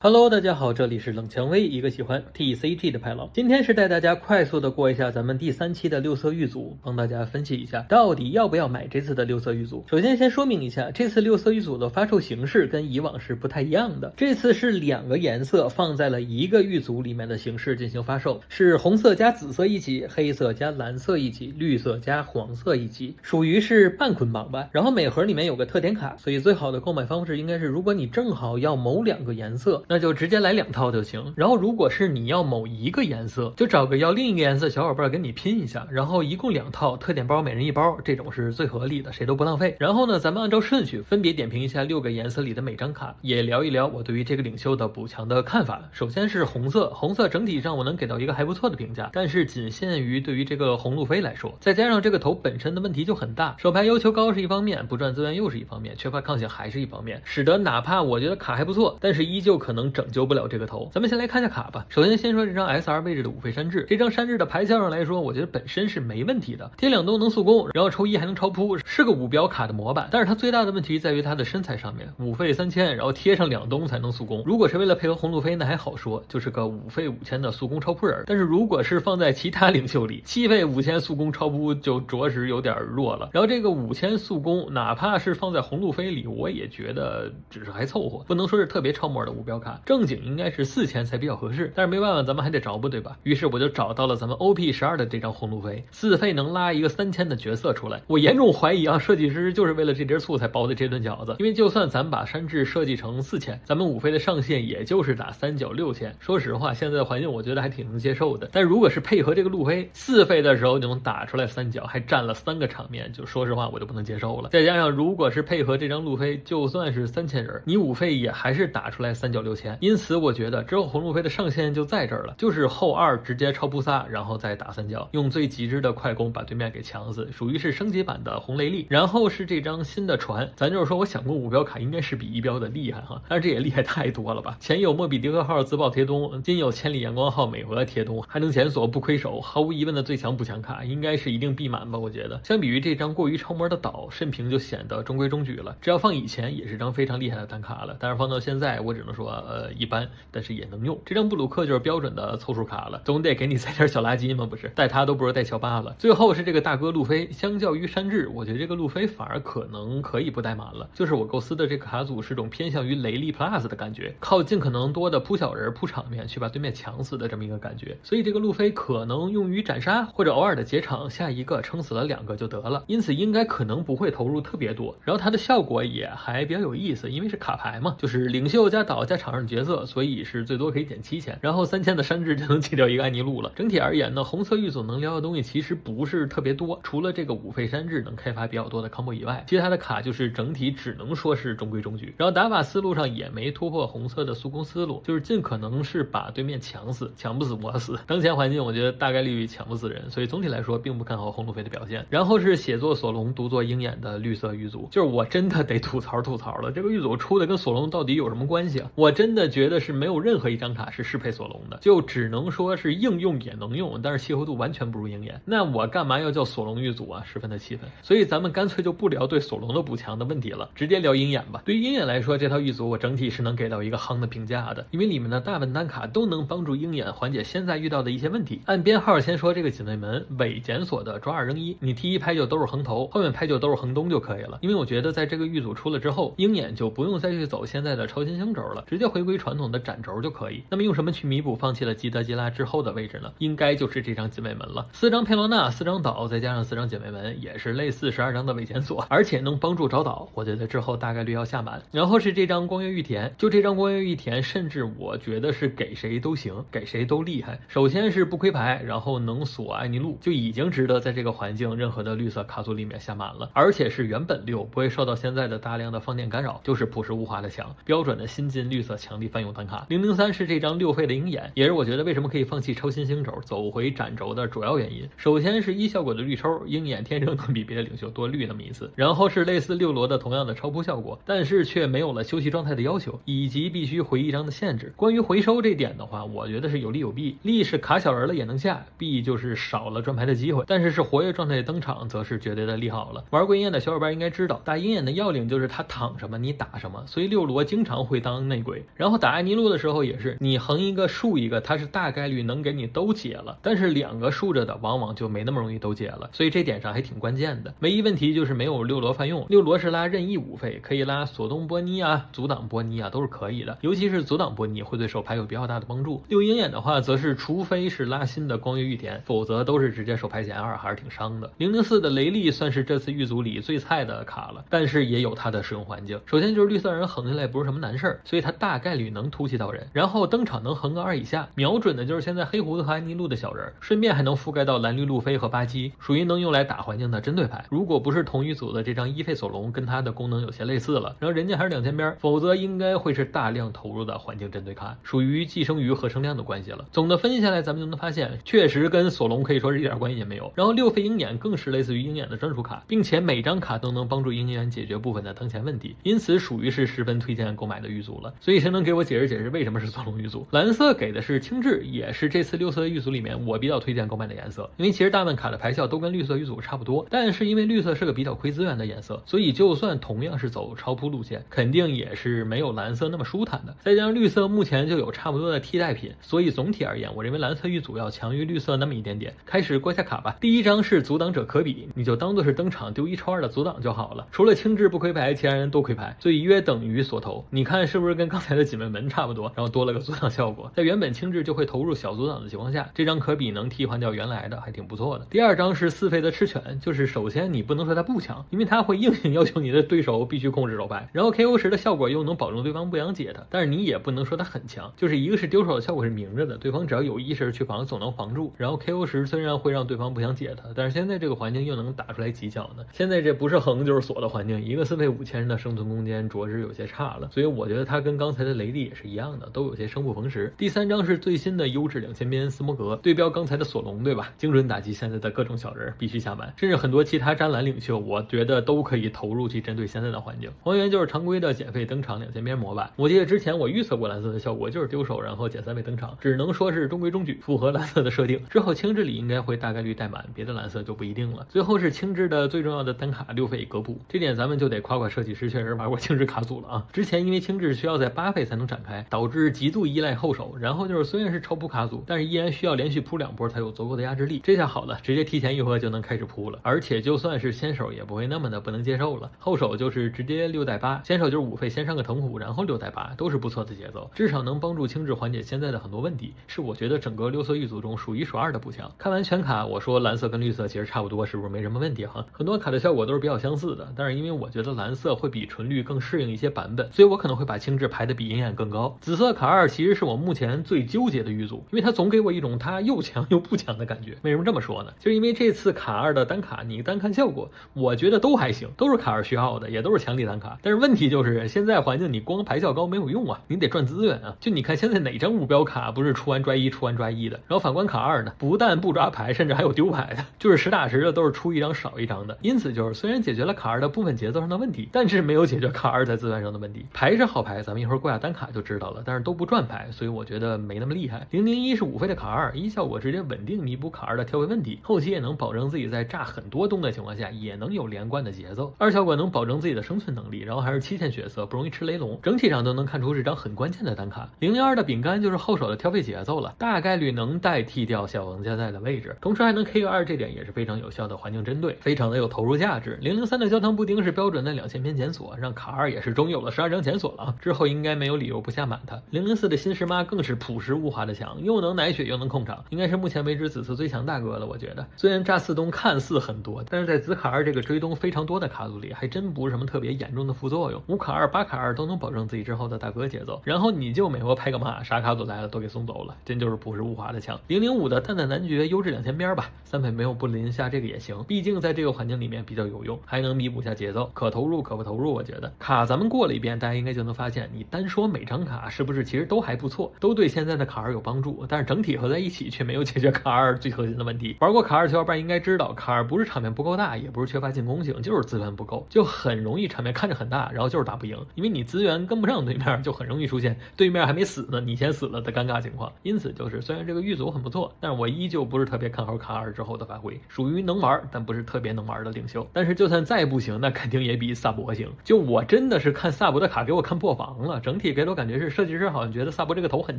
Hello，大家好，这里是冷蔷薇，一个喜欢 TCG 的派老。今天是带大家快速的过一下咱们第3期的六色玉组，帮大家分析一下到底要不要买这次的六色玉组。首先先说明一下，这次六色玉组的发售形式跟以往是不太一样的，这次是2个颜色放在了一个玉组里面的形式进行发售，是红色加紫色一起，黑色加蓝色一起，绿色加黄色一起，属于是半捆绑吧。然后每盒里面有个特点卡，所以最好的购买方式应该是，如果你正好要某2个颜色，那就直接来2套就行。然后如果是你要某一个颜色，就找个要另一个颜色小伙伴跟你拼一下，然后一共2套特点包，每人1包，这种是最合理的，谁都不浪费。然后呢，咱们按照顺序分别点评一下6个颜色里的每张卡，也聊一聊我对于这个领袖的补强的看法。首先是红色，红色整体上我能给到一个还不错的评价，但是仅限于对于这个红路飞来说，再加上这个头本身的问题就很大，手牌要求高是一方面，不赚资源又是一方面，缺乏抗性还是一方面，使得哪怕我觉得卡还不错，但是依旧可能拯救不了这个头。咱们先来看一下卡吧。首先先说这张 SR 位置的五费山治，这张山治的牌效上来说，我觉得本身是没问题的，贴2东能速攻，然后抽1还能超扑，是个5标卡的模板。但是它最大的问题在于它的身材上面，5费3000，然后贴上2东才能速攻。如果是为了配合红路飞那还好说，就是个5费5000的速攻超扑人。但是如果是放在其他领袖里，7费5000速攻超扑就着实有点弱了。然后这个5000速攻，哪怕是放在红路飞里，我也觉得只是还凑合，不能说是特别超模的5标卡，正经应该是4000才比较合适。但是没办法，咱们还得着补，对吧？于是我就找到了咱们 OP12 的这张红路飞，4费能拉一个3000的角色出来。我严重怀疑啊，设计师就是为了这碟醋才包的这顿饺子。因为就算咱把山治设计成4000，咱们5费的上限也就是打3角6000。说实话，现在的环境我觉得还挺能接受的。但如果是配合这个路飞4费的时候就能打出来3角，还占了3个场面，就说实话我就不能接受了。再加上如果是配合这张路飞，就算是3000人，你5费也还是打出来3角6000。因此我觉得之后红路飞的上限就在这儿了，就是后2直接超扑撒，然后再打3角，用最极致的快攻把对面给强死，属于是升级版的红雷利。然后是这张新的船，咱就是说我想过5标卡应该是比1标的厉害哈，但是这也厉害太多了吧。前有莫比迪克号自爆贴东，今有千里阳光号美俄贴东，还能检索不亏手，毫无疑问的最强补强卡，应该是一定必满吧。我觉得相比于这张过于超模的岛，慎平就显得中规中矩了。只要放以前也是张非常厉害的单卡了，但是放到现在我只能说一般，但是也能用。这张布鲁克就是标准的凑数卡了，总得给你塞点小垃圾嘛，不是？带他都不如带乔巴了。最后是这个大哥路飞，相较于山治，我觉得这个路飞反而可能可以不带满了。就是我构思的这个卡组是种偏向于雷利 plus 的感觉，靠尽可能多的扑小人扑场面去把对面强死的这么一个感觉。所以这个路飞可能用于斩杀，或者偶尔的劫场，下一个撑死了2个就得了。因此应该可能不会投入特别多，然后它的效果也还比较有意思，因为是卡牌嘛，就是领袖加岛加场上角色，所以是最多可以减7000，然后3000的山治就能解掉一个安妮路了。整体而言呢，红色玉组能聊的东西其实不是特别多，除了这个5费山治能开发比较多的 combo 以外，其他的卡就是整体只能说是中规中矩。然后打法思路上也没突破红色的速攻思路，就是尽可能是把对面强死，强不死我死。当前环境我觉得大概率抢不死人，所以总体来说并不看好红路飞的表现。然后是写作索隆，独作鹰眼的绿色玉组，就是我真的得吐槽了，这个玉组出的跟索隆到底有什么关系啊？我真的觉得是没有任何一张卡是适配索隆的，就只能说是应用也能用，但是契合度完全不如鹰眼。那我干嘛要叫索隆玉组啊？十分的气愤。所以咱们干脆就不聊对索隆的补强的问题了，直接聊鹰眼吧。对于鹰眼来说，这套玉组我整体是能给到一个夯的评价的，因为里面的大本单卡都能帮助鹰眼缓解现在遇到的一些问题。按编号先说这个警卫门伪检索的抓2扔1，你第1拍就都是横头，后面拍就都是横东就可以了。因为我觉得在这个玉组出了之后，鹰眼就不用再去走现在的超新星轴了，直接回归传统的斩轴就可以。那么用什么去弥补放弃了基德基拉之后的位置呢？应该就是这张警卫门了。4张佩罗纳，4张岛，再加上4张警卫门，也是类似12张的伪检索，而且能帮助找岛，我觉得之后大概率要下满。然后是这张光月玉田，就这张光月玉田，甚至我觉得是给谁都行，给谁都厉害。首先是不亏牌，然后能锁艾尼路，就已经值得在这个环境任何的绿色卡组里面下满了，而且是原本6，不会受到现在的大量的放电干扰，就是朴实无华的强，标准的新进绿色强力泛用单卡。003是这张6费的鹰眼，也是我觉得为什么可以放弃超新星轴走回斩轴的主要原因。首先是效果的绿抽，鹰眼天生能比别的领袖多绿那么一次，然后是类似6罗的同样的超扑效果，但是却没有了休息状态的要求，以及必须回1张的限制。关于回收这点的话，我觉得是有利有弊，利是卡小人了也能下，弊就是少了赚牌的机会，但是活跃状态登场则是绝对的利好了。玩过鹰眼的小伙伴应该知道，打鹰眼的要领就是他躺什么你打什么，所以6罗经常会当内鬼，然后打艾尼路的时候也是，你横一个竖一个，它是大概率能给你都解了，但是两个竖着的往往就没那么容易都解了，所以这点上还挺关键的。唯一问题就是没有六罗泛用，六罗是拉任意5费，可以拉索动波尼啊、阻挡波尼啊都是可以的，尤其是阻挡波尼会对手牌有比较大的帮助。六鹰眼的话则是除非是拉新的光月玉田，否则都是直接手牌减2，还是挺伤的。004的雷利算是这次狱组里最菜的卡了，但是也有它的使用环境。首先就是绿色人横下来不是什么难事儿，所以它大概率能突袭到人，然后登场能横个2以下，瞄准的就是现在黑胡子和安妮路的小人，顺便还能覆盖到蓝绿路飞和巴基，属于能用来打环境的针对牌。如果不是同一组的这张1费索隆跟它的功能有些类似了，然后人家还是2000边，否则应该会是大量投入的环境针对卡，属于寄生鱼和生量的关系了。总的分析下来，咱们就能发现确实跟索隆可以说是一点关系也没有。然后6费鹰眼更是类似于鹰眼的专属卡，并且每张卡都能帮助鹰眼解决部分的当前问题，因此属于是十分推荐购买的狱组了。所以谁能给我解释解释为什么是索隆狱组？蓝色给的是轻质，也是这次6色狱组里面我比较推荐购买的颜色，因为其实大部分卡的牌效都跟绿色狱组差不多，但是因为绿色是个比较亏资源的颜色，所以就算同样是走超扑路线，肯定也是没有蓝色那么舒坦的。再加上绿色目前就有差不多的替代品，所以总体而言，我认为蓝色狱组要强于绿色那么一点点。开始过下卡吧。第一张是阻挡者可比，你就当做是登场丢1抽2的阻挡就好了，除了轻质不亏牌，其他人都亏牌，所以约等于锁头。你看是不是跟刚才的几门差不多，然后多了个阻挡效果。在原本轻质就会投入小阻挡的情况下，这张可比能替换掉原来的，还挺不错的。第二张是4费的赤犬，就是首先你不能说它不强，因为它会硬性要求你的对手必须控制手牌，然后 KO 时的效果又能保证对方不想解它，但是你也不能说它很强，就是一个是丢手的效果是明着的，对方只要有意识去防总能防住，然后 KO 时虽然会让对方不想解它，但是现在这个环境又能打出来几脚呢。现在这不是横就是锁的环境，一个4费5000人的生存空间着实有些差了，所以我觉得它跟刚才的雷利也是一样的，都有些生不逢时。第三张是最新的优质2000边斯摩格，对标刚才的索隆对吧？精准打击现在的各种小人必须下满，甚至很多其他詹蓝领袖我觉得都可以投入去针对现在的环境。还原就是常规的减费登场2000边模板，我记得之前我预测过蓝色的效果就是丢手然后减3费登场，只能说是中规中矩，符合蓝色的设定。之后轻质里应该会大概率带满，别的蓝色就不一定了。最后是轻质的最重要的单卡6费格普，这点咱们就得夸夸设计师确实玩过轻质卡组了啊。之前因为轻质需要在8费才能展开，导致极度依赖后手，然后就是虽然是超扑卡组，但是依然需要连续扑2波才有足够的压制力。这下好了，直接提前1回就能开始扑了，而且就算是先手也不会那么的不能接受了。后手就是直接6带8，先手就是5费先上个藤虎，然后6带8，都是不错的节奏，至少能帮助轻质缓解现在的很多问题，是我觉得整个6色狱组中数1数2的补强。看完全卡，我说蓝色跟绿色其实差不多，是不是没什么问题哈？很多卡的效果都是比较相似的，但是因为我觉得蓝色会比纯绿更适应一些版本，所以我可能会把轻质排的比鹰眼更高。紫色卡2其实是我目前最纠结的狱组，因为它总给我一种它又强又不强的感觉。为什么这么说呢？就是因为这次卡2的单卡，你单看效果，我觉得都还行，都是卡2需要的，也都是强力单卡。但是问题就是现在环境你光牌效高没有用啊，你得赚资源啊。就你看现在哪张目标卡不是出完抓1出完抓1的，然后反观卡2呢，不但不抓牌，甚至还有丢牌的，就是实打实的都是出一张少一张的。因此就是虽然解决了卡2的部分节奏上的问题，但是没有解决卡2在资源上的问题。牌是好牌，咱们一会儿过下单卡就知道了，但是都不赚牌，所以我觉得没那么厉害。001是5费的卡2，一效果直接稳定弥补卡2的跳位问题，后期也能保证自己在炸很多东的情况下也能有连贯的节奏。2效果能保证自己的生存能力，然后还是7线血色，不容易吃雷龙，整体上都能看出是张很关键的单卡。002的饼干就是后手的跳位节奏了，大概率能代替掉小王家在的位置，同时还能 K 个2，这点也是非常有效的环境针对，非常的有投入价值。003的焦糖布丁是标准的2000边检索，让卡2也是终有了12张检索了啊，之后应该没有理由不下满它。004的新石妈更是朴实无华的强，又能奶血又能控场，应该是目前为止紫色最强大哥了。我觉得虽然炸4东看似很多，但是在紫卡2这个追东非常多的卡组里，还真不是什么特别严重的副作用。5卡2、8卡2都能保证自己之后的大哥节奏，然后你就美国拍个马，啥卡组来了都给送走了，真就是朴实无华的强。005的蛋蛋男爵优质2000边吧，3费没有不临下这个也行，毕竟在这个环境里面比较有用，还能弥补下节奏，可投入可不投入。我觉得卡咱们过了一遍，大家应该就能发现，你单说每张卡是不是其实都还不错，都对现在的卡2有帮助，但是整体合在一起却没有解决卡2最核心的问题。玩过卡2的小伙伴应该知道，卡2不是场面不够大，也不是缺乏进攻性，就是资源不够，就很容易场面看着很大，然后就是打不赢，因为你资源跟不上对面，就很容易出现对面还没死呢，你先死了的尴尬情况。因此就是虽然这个狱组很不错，但是我依旧不是特别看好卡2之后的发挥，属于能玩但不是特别能玩的领袖。但是就算再不行，那肯定也比萨博行。就我真的是看萨博的卡给我看破防了，整体体给我感觉是设计师好像觉得萨博这个头很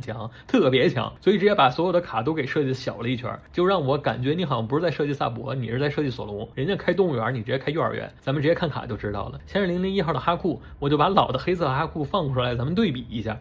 强，特别强，所以直接把所有的卡都给设计小了一圈，就让我感觉你好像不是在设计萨博，你是在设计索隆。人家开动物园，你直接开幼儿园。咱们直接看卡就知道了。先是001号的哈库，我就把老的黑色哈库放出来，咱们对比一下。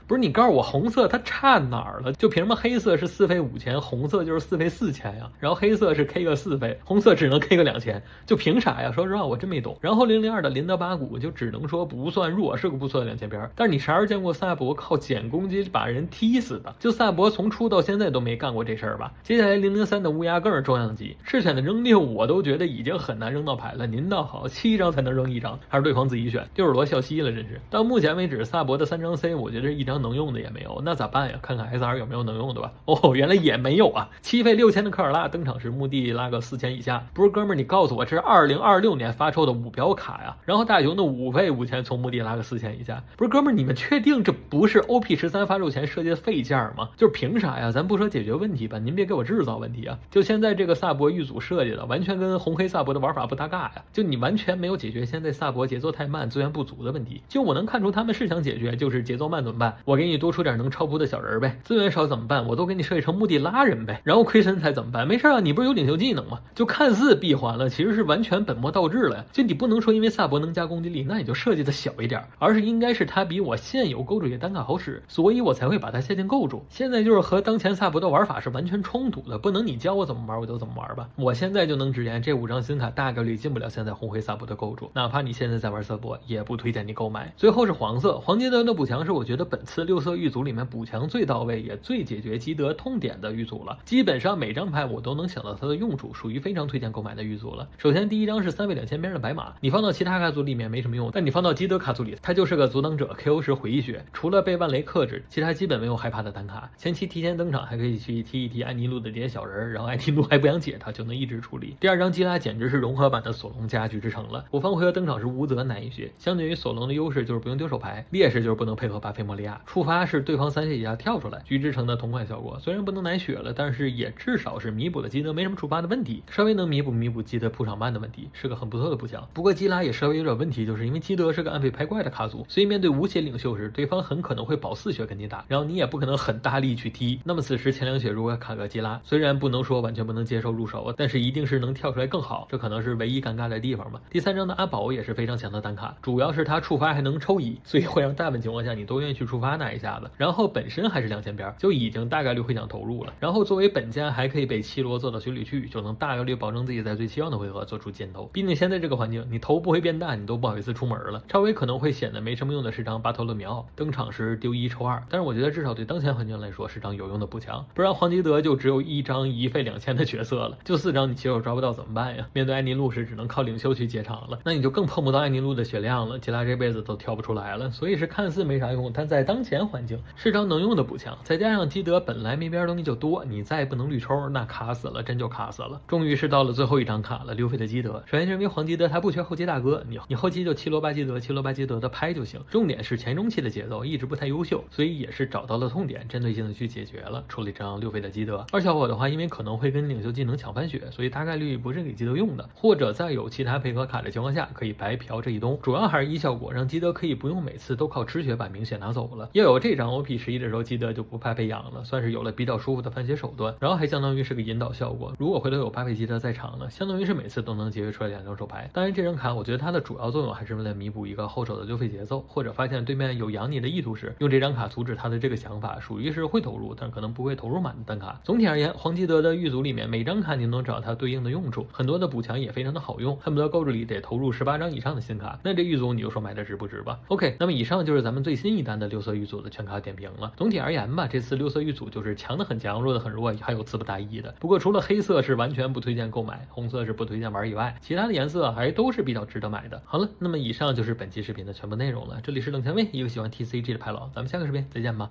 不是你告诉我红色它差哪儿了？就凭什么黑色是4费5000，红色就是4费4000呀？然后黑色是 K 个4费，红色只能 K 个2000，就凭啥呀？说实话我真没懂。然后002的林德巴古就只能说不算弱，是个不错的2000边，但是你啥时候见过萨博靠减攻击把人踢死的？就萨博从出到现在都没干过这事儿吧？接下来003的乌鸦更是重量级，赤犬的扔6我都觉得已经很难扔到牌了，您倒好，7张才能扔1张，还是对方自己选，就是罗笑嘻了，真是。到目前为止，萨博的3张 C 我觉得是1张能用的也没有，那咋办呀？看看 SR 有没有能用的吧。哦，原来也没有啊。7费6000的科尔拉登场时墓地拉个4000以下，不是哥们儿，你告诉我这是2026年发售的5标卡呀？然后大雄的5费5000从墓地拉个4000以下，不是哥们儿，你们确定这不是 OP13发售前设计的废件吗？就是凭啥呀？咱不说解决问题吧，您别给我制造问题啊！就现在这个萨博狱组设计的，完全跟红黑萨博的玩法不搭嘎呀！就你完全没有解决现在萨博节奏太慢、资源不足的问题。就我能看出他们是想解决，就是节奏慢怎么办？我给你多出点能超扑的小人呗。资源少怎么办？我都给你设计成墓地拉人呗。然后亏身材怎么办？没事啊，你不是有领袖技能吗？就看似闭环了，其实是完全本末倒置了呀。就你不能说因为萨博能加攻击力，那你就设计的小一点，而是应该是他比我现有构筑野单卡好使，所以我才会把它限定构筑。现在就是和当前萨博的玩法是完全冲突的，不能你教我怎么玩我就怎么玩吧。我现在就能直言，这5张新卡大概率进不了现在红黑萨博的构筑，哪怕你现在在玩萨博，也不推荐你购买。最后是黄色，黄基德的补强是我觉得本次6色狱组里面补强最到位，也最解决基德痛点的狱组了。基本上每张牌我都能想到它的用处，属于非常推荐购买的狱组了。首先第一张是3费2000边的白马，你放到其他卡组里面没什么用，但你放到基德卡组里，它就是个阻挡者 KO 时回忆血，除了被万雷克制，其他基本没有害怕的单卡。前期提前登场还可以去踢一踢安妮路的这些小人，然后安妮路还不想解他，就能一直处理。第二张基拉简直是融合版的索隆加局之城了。我方回合登场是无责难以血，相对于索隆的优势就是不用丢手牌，劣势就是不能配合巴菲莫利亚，触发是对方3血以下跳出来，局之城的同款效果。虽然不能奶血了，但是也至少是弥补了基德没什么触发的问题，稍微能弥补基德铺场慢的问题，是个很不错的补强。不过基拉也稍微有点问题，就是因为基德是个暗费排怪的卡组，所以面对无血领袖时，对方很可能会保4血跟你打，然后你也不可能很大力去踢。那么此时前2血如果卡个基拉，虽然不能说完全不能接受入手，但是一定是能跳出来更好，这可能是唯一尴尬的地方吧。第3张的阿宝也是非常强的单卡，主要是他触发还能抽乙，所以会让大部分情况下你都愿意去触发那一下子，然后本身还是2000边，就已经大概率会想投入了。然后作为本家还可以被7罗做到血里去，就能大概率保证自己在最期望的回合做出箭头。毕竟现在这个环境，你头不会变大，你都不好意思出门了。超威可能会显得没什么用的是张巴托勒米奥，登场时丢1抽2，但是我觉得至少对当前环境来说是张有用的补强，不然黄基德就只有1张1费2000的角色了，就4张你棋手抓不到怎么办呀？面对安妮路时只能靠领袖去接场了，那你就更碰不到安妮路的血量了，基拉这辈子都跳不出来了。所以是看似没啥用，但在当前环境是张能用的补强，再加上基德本来没边东西就多，你再不能绿抽，那卡死了，真就卡死了。终于是到了最后一张卡了，6费的基德。首先是因为黄基德他不缺后期大哥，你后期就7罗巴基德，7罗巴基德的拍就行。重点是前中期的节奏一直不太优秀，所以也是找到了痛点，针对性的去解决了，出了一张6费的基德。二小伙的话，因为可能会跟领袖技能抢翻血，所以大概率不是给基德用的，或者在有其他配合卡的情况下，可以白嫖这一东。主要还是1效果，让基德可以不用每次都靠吃血把明血拿走了。要有这张 OP11的时候，基德就不怕被养了，算是有了比较舒服的反血手段，然后还相当于是个引导效果。如果回头有8费基德在场呢，相当于是每次都能节约出来2张手牌。当然这张卡我觉得它的主要作用还是为了弥补一个后手的6费节奏，或者发现对面有养你的意图时，用这张卡阻止他的这个想法，属于是会投入，但可能不会投入满的单卡。总体而言，黄基德的狱组里面每张卡你能找它对应的用处，很多的补强也非常的好用，恨不得购置里得投入18张以上的新卡，那这狱组你就说买的值不值吧。 OK， 那么以上就是咱们最新一单的6色狱组的全卡点评了。总体而言吧，这次6色狱组就是强的很强，弱的很弱，还有词不达意的。不过除了黑色是完全不推荐购买，红色是不推荐玩以外，其他的颜色还都是比较值得买的。好了，那么以上就是本期视频的全部内容了。这里是冷蔷薇，一个喜欢 TCG 的牌佬，咱们下个视频再见吧。